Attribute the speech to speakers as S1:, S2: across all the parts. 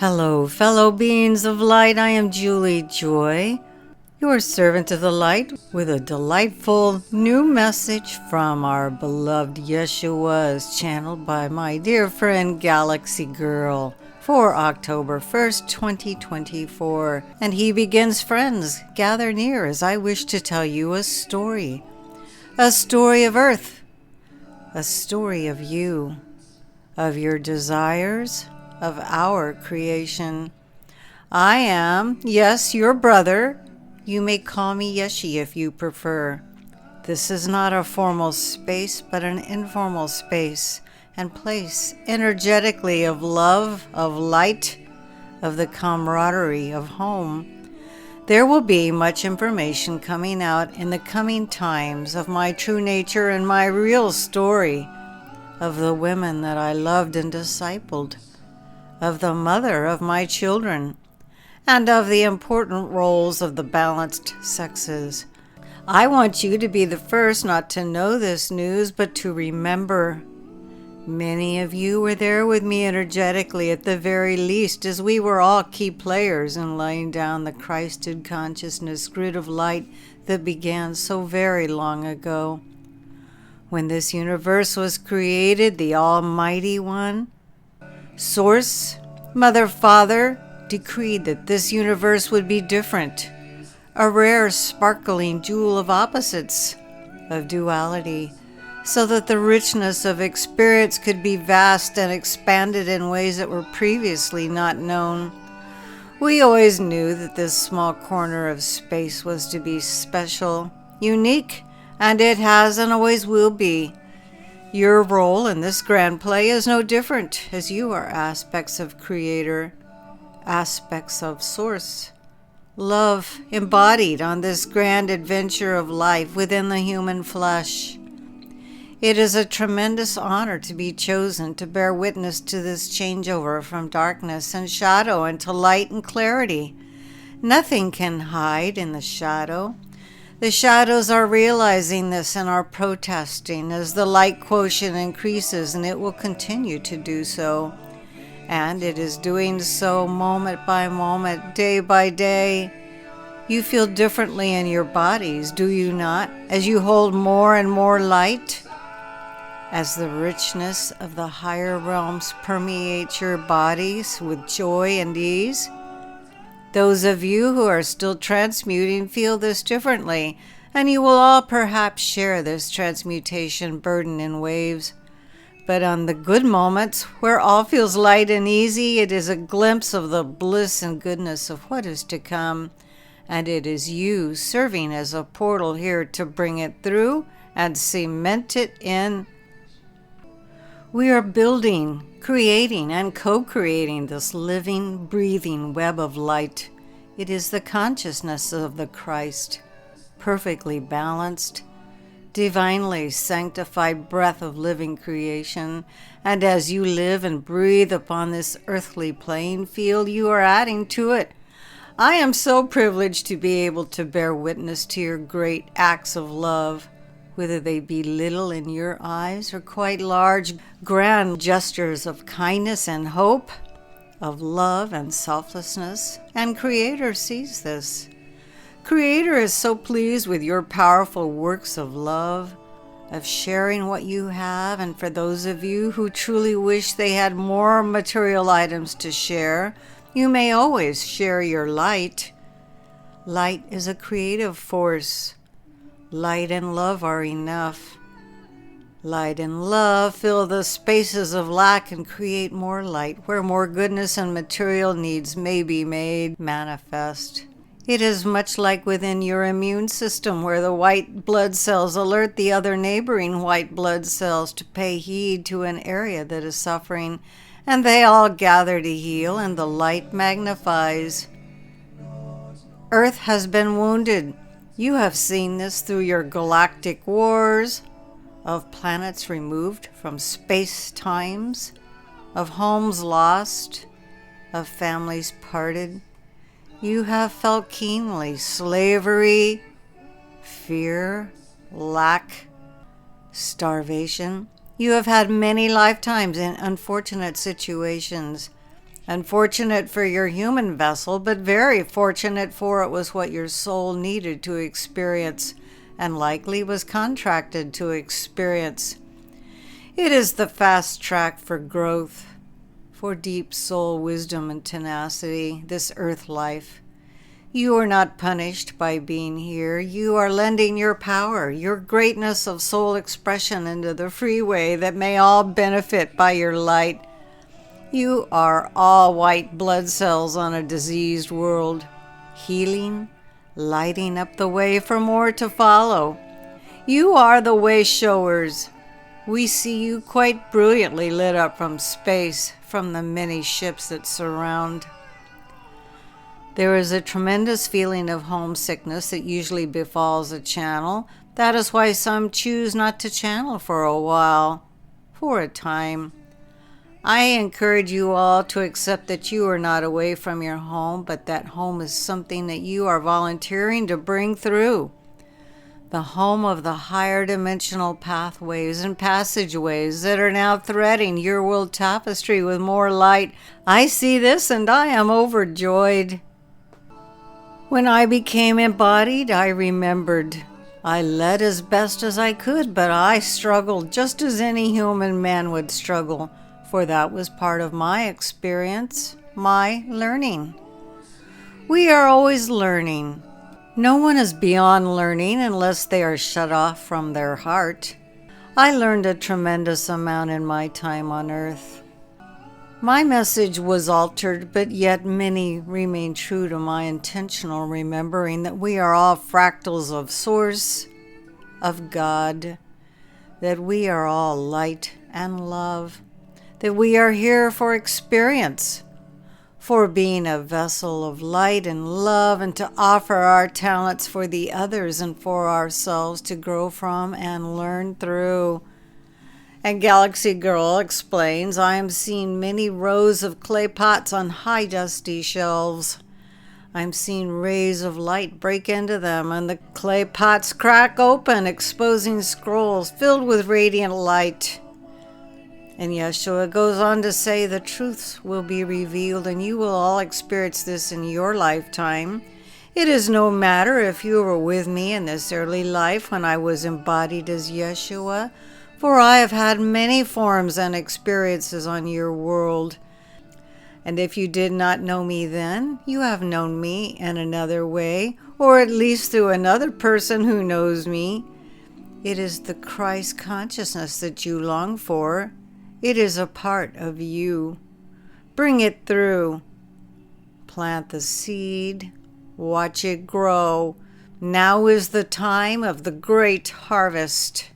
S1: Hello, fellow beings of light. I am Julie Joy, your servant of the light, with a delightful new message from our beloved Yeshua, as channeled by my dear friend Galaxy Girl for October 1st, 2024. And he begins, friends, gather near as I wish to tell you a story of Earth, a story of you, of your desires, of our creation. I am, yes, your brother. You may call me Yeshi if you prefer. This is not a formal space, but an informal space and place, energetically, of love, of light, of the camaraderie of home. There will be much information coming out in the coming times of my true nature and my real story, of the women that I loved and discipled, of the mother of my children, and of the important roles of the balanced sexes. I want you to be the first not to know this news, but to remember. Many of you were there with me energetically, at the very least, as we were all key players in laying down the Christed consciousness grid of light that began so very long ago. When this universe was created, the Almighty One, Source, Mother, Father, decreed that this universe would be different, a rare sparkling jewel of opposites, of duality, so that the richness of experience could be vast and expanded in ways that were previously not known. We always knew that this small corner of space was to be special, unique, and it has and always will be. Your role in this grand play is no different, as you are aspects of Creator, aspects of Source, love embodied on this grand adventure of life within the human flesh. It is a tremendous honor to be chosen to bear witness to this changeover from darkness and shadow into light and clarity. Nothing can hide in the shadow. The shadows are realizing this and are protesting as the light quotient increases, and it will continue to do so. And it is doing so moment by moment, day by day. You feel differently in your bodies, do you not, as you hold more and more light? As the richness of the higher realms permeates your bodies with joy and ease? Those of you who are still transmuting feel this differently, and you will all perhaps share this transmutation burden in waves. But on the good moments, where all feels light and easy, it is a glimpse of the bliss and goodness of what is to come, and it is you serving as a portal here to bring it through and cement it in. We are building, creating, and co-creating this living, breathing web of light. It is the consciousness of the Christ, perfectly balanced, divinely sanctified breath of living creation. And as you live and breathe upon this earthly playing field, you are adding to it. I am so privileged to be able to bear witness to your great acts of love, whether they be little in your eyes or quite large, grand gestures of kindness and hope, of love and selflessness. And Creator sees this. Creator is so pleased with your powerful works of love, of sharing what you have, and for those of you who truly wish they had more material items to share, you may always share your light. Light is a creative force. Light and love are enough. Light and love fill the spaces of lack and create more light, where more goodness and material needs may be made manifest. It is much like within your immune system, where the white blood cells alert the other neighboring white blood cells to pay heed to an area that is suffering, and they all gather to heal, and the light magnifies. Earth has been wounded. You have seen this through your galactic wars, of planets removed from space-times, of homes lost, of families parted. You have felt keenly slavery, fear, lack, starvation. You have had many lifetimes in unfortunate situations. Unfortunate for your human vessel, but very fortunate, for it was what your soul needed to experience and likely was contracted to experience. It is the fast track for growth, for deep soul wisdom and tenacity, this earth life. You are not punished by being here. You are lending your power, your greatness of soul expression into the freeway that may all benefit by your light. You are all white blood cells on a diseased world, healing, lighting up the way for more to follow. You are the way showers. We see you quite brilliantly lit up from space, from the many ships that surround. There is a tremendous feeling of homesickness that usually befalls a channel. That is why some choose not to channel for a while, for a time. I encourage you all to accept that you are not away from your home, but that home is something that you are volunteering to bring through. The home of the higher dimensional pathways and passageways that are now threading your world tapestry with more light. I see this and I am overjoyed. When I became embodied, I remembered. I led as best as I could, but I struggled just as any human man would struggle. For that was part of my experience, my learning. We are always learning. No one is beyond learning unless they are shut off from their heart. I learned a tremendous amount in my time on earth. My message was altered, but yet many remain true to my intentional remembering that we are all fractals of Source, of God, that we are all light and love, that we are here for experience, for being a vessel of light and love, and to offer our talents for the others and for ourselves to grow from and learn through. And Galaxy Girl explains, I am seeing many rows of clay pots on high dusty shelves. I'm seeing rays of light break into them, and the clay pots crack open, exposing scrolls filled with radiant light. And Yeshua goes on to say the truths will be revealed, and you will all experience this in your lifetime. It is no matter if you were with me in this early life when I was embodied as Yeshua, for I have had many forms and experiences on your world. And if you did not know me then, you have known me in another way, or at least through another person who knows me. It is the Christ consciousness that you long for. It is a part of you. Bring it through. Plant the seed. Watch it grow. Now is the time of the great harvest.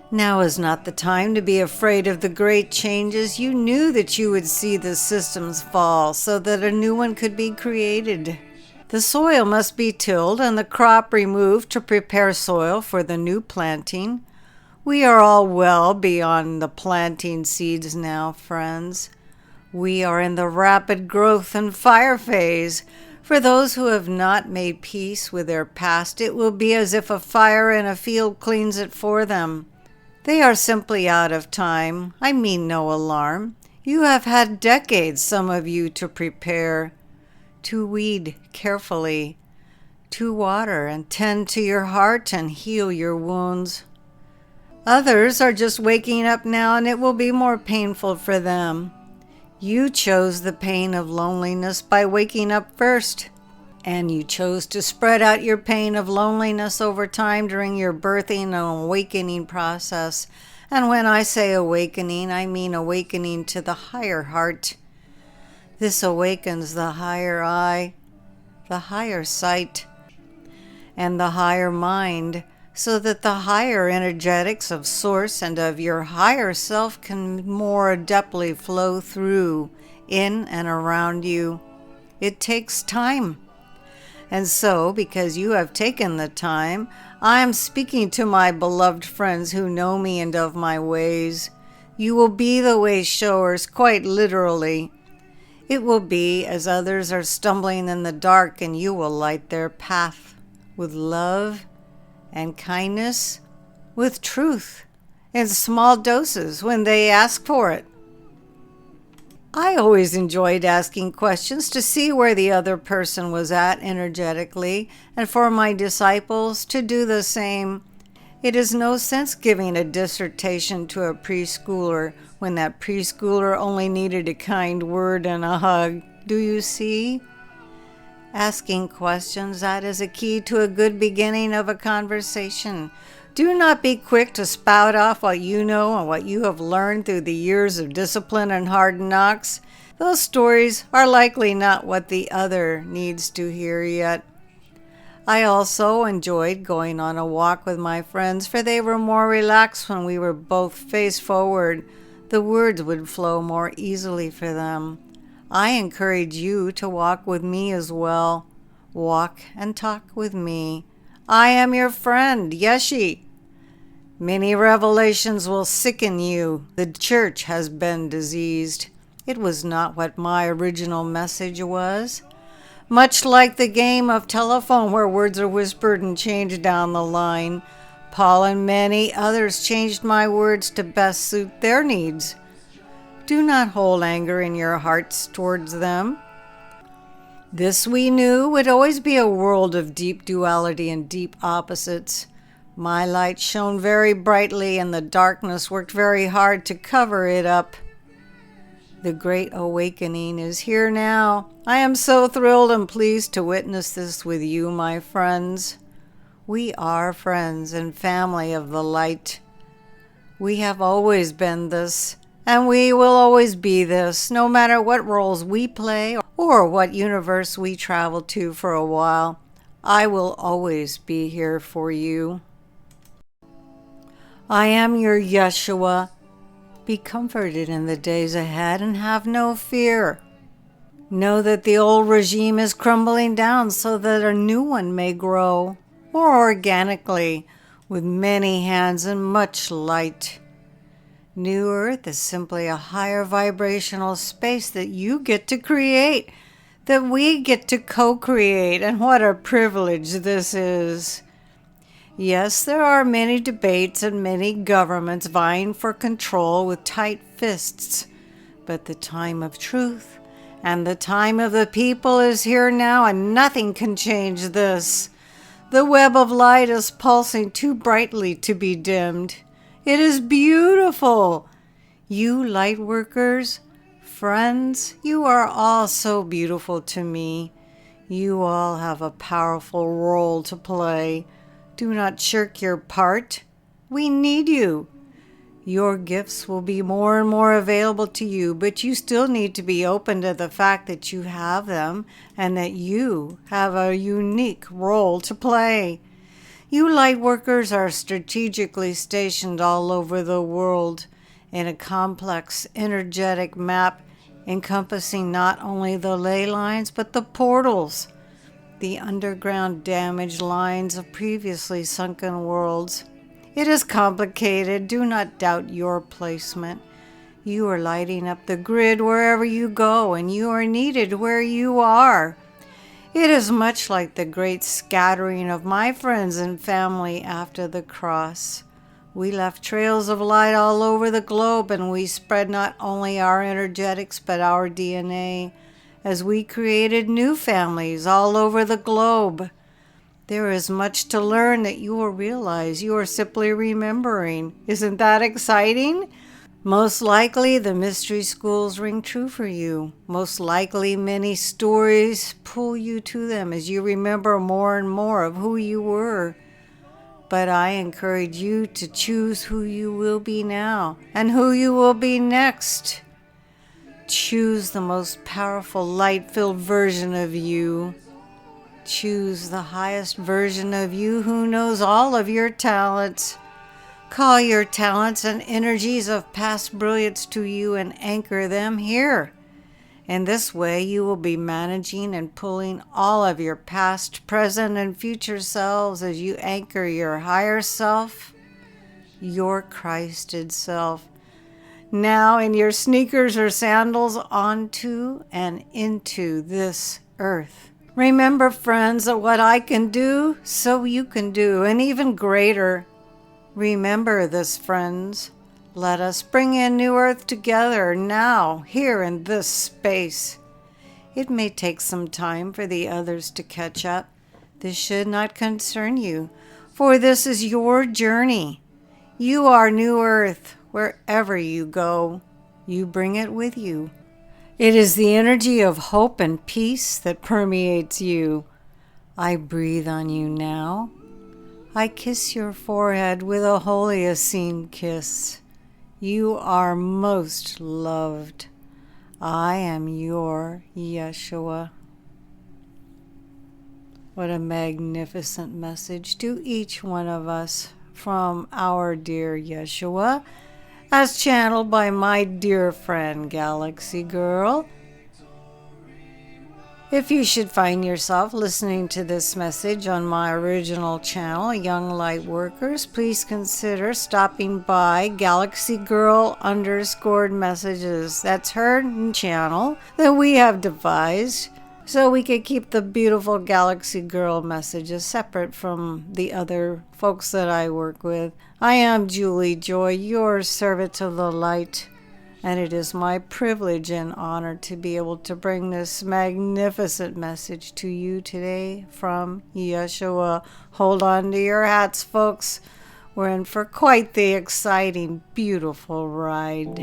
S1: Now is not the time to be afraid of the great changes. You knew that you would see the systems fall so that a new one could be created. The soil must be tilled and the crop removed to prepare soil for the new planting. We are all well beyond the planting seeds now, friends. We are in the rapid growth and fire phase. For those who have not made peace with their past, it will be as if a fire in a field cleans it for them. They are simply out of time. I mean no alarm. You have had decades, some of you, to prepare, to weed carefully, to water and tend to your heart and heal your wounds. Others are just waking up now, and it will be more painful for them. You chose the pain of loneliness by waking up first, and you chose to spread out your pain of loneliness over time during your birthing and awakening process. And when I say awakening, I mean awakening to the higher heart. This awakens the higher eye, the higher sight, and the higher mind, so that the higher energetics of Source and of your higher self can more adeptly flow through, in and around you. It takes time. And so, because you have taken the time, I am speaking to my beloved friends who know me and of my ways. You will be the way showers, quite literally. It will be as others are stumbling in the dark, and you will light their path with love and kindness, with truth, in small doses when they ask for it. I always enjoyed asking questions to see where the other person was at energetically, and for my disciples to do the same. It is no sense giving a dissertation to a preschooler when that preschooler only needed a kind word and a hug. Do you see? Asking questions, that is a key to a good beginning of a conversation. Do not be quick to spout off what you know and what you have learned through the years of discipline and hard knocks. Those stories are likely not what the other needs to hear yet. I also enjoyed going on a walk with my friends, for they were more relaxed when we were both face forward. The words would flow more easily for them. I encourage you to walk with me as well. Walk and talk with me. I am your friend, Yeshi. Many revelations will sicken you. The church has been diseased. It was not what my original message was. Much like the game of telephone where words are whispered and changed down the line, Paul and many others changed my words to best suit their needs. Do not hold anger in your hearts towards them. This we knew would always be a world of deep duality and deep opposites. My light shone very brightly, and the darkness worked very hard to cover it up. The great awakening is here now. I am so thrilled and pleased to witness this with you, my friends. We are friends and family of the light. We have always been this, and we will always be this, no matter what roles we play or what universe we travel to for a while. I will always be here for you. I am your Yeshua. Be comforted in the days ahead and have no fear. Know that the old regime is crumbling down so that a new one may grow, more organically, with many hands and much light. New Earth is simply a higher vibrational space that you get to create, that we get to co-create, and what a privilege this is. Yes, there are many debates and many governments vying for control with tight fists, but the time of truth and the time of the people is here now, and nothing can change this. The web of light is pulsing too brightly to be dimmed. It is beautiful. You light workers, friends, you are all so beautiful to me. You all have a powerful role to play. Do not shirk your part. We need you. Your gifts will be more and more available to you, but you still need to be open to the fact that you have them and that you have a unique role to play. You light workers are strategically stationed all over the world in a complex, energetic map encompassing not only the ley lines but the portals, the underground damaged lines of previously sunken worlds. It is complicated. Do not doubt your placement. You are lighting up the grid wherever you go, and you are needed where you are. It is much like the great scattering of my friends and family after the cross. We left trails of light all over the globe, and we spread not only our energetics but our DNA, as we created new families all over the globe. There is much to learn that you will realize you are simply remembering. Isn't that exciting? Most likely the mystery schools ring true for you. Most likely many stories pull you to them as you remember more and more of who you were. But I encourage you to choose who you will be now and who you will be next. Choose the most powerful light-filled version of you. Choose the highest version of you who knows all of your talents. Call your talents and energies of past brilliance to you and anchor them here. In this way, you will be managing and pulling all of your past, present, and future selves as you anchor your higher self, your Christed self, now in your sneakers or sandals onto and into this earth. Remember, friends, that what I can do, so you can do, and even greater. Remember this, friends. Let us bring in New Earth together now, here in this space. It may take some time for the others to catch up. This should not concern you, for this is your journey. You are New Earth. Wherever you go, you bring it with you. It is the energy of hope and peace that permeates you. I breathe on you now. I kiss your forehead with a holy Essene kiss. You are most loved. I am your Yeshua. What a magnificent message to each one of us from our dear Yeshua, as channeled by my dear friend Galaxy Girl. If you should find yourself listening to this message on my original channel, Young Light Workers, please consider stopping by Galaxy Girl _messages. That's her channel that we have devised so we could keep the beautiful Galaxy Girl messages separate from the other folks that I work with. I am Julie Joy, your servant of the light. And it is my privilege and honor to be able to bring this magnificent message to you today from Yeshua. Hold on to your hats, folks. We're in for quite the exciting, beautiful ride.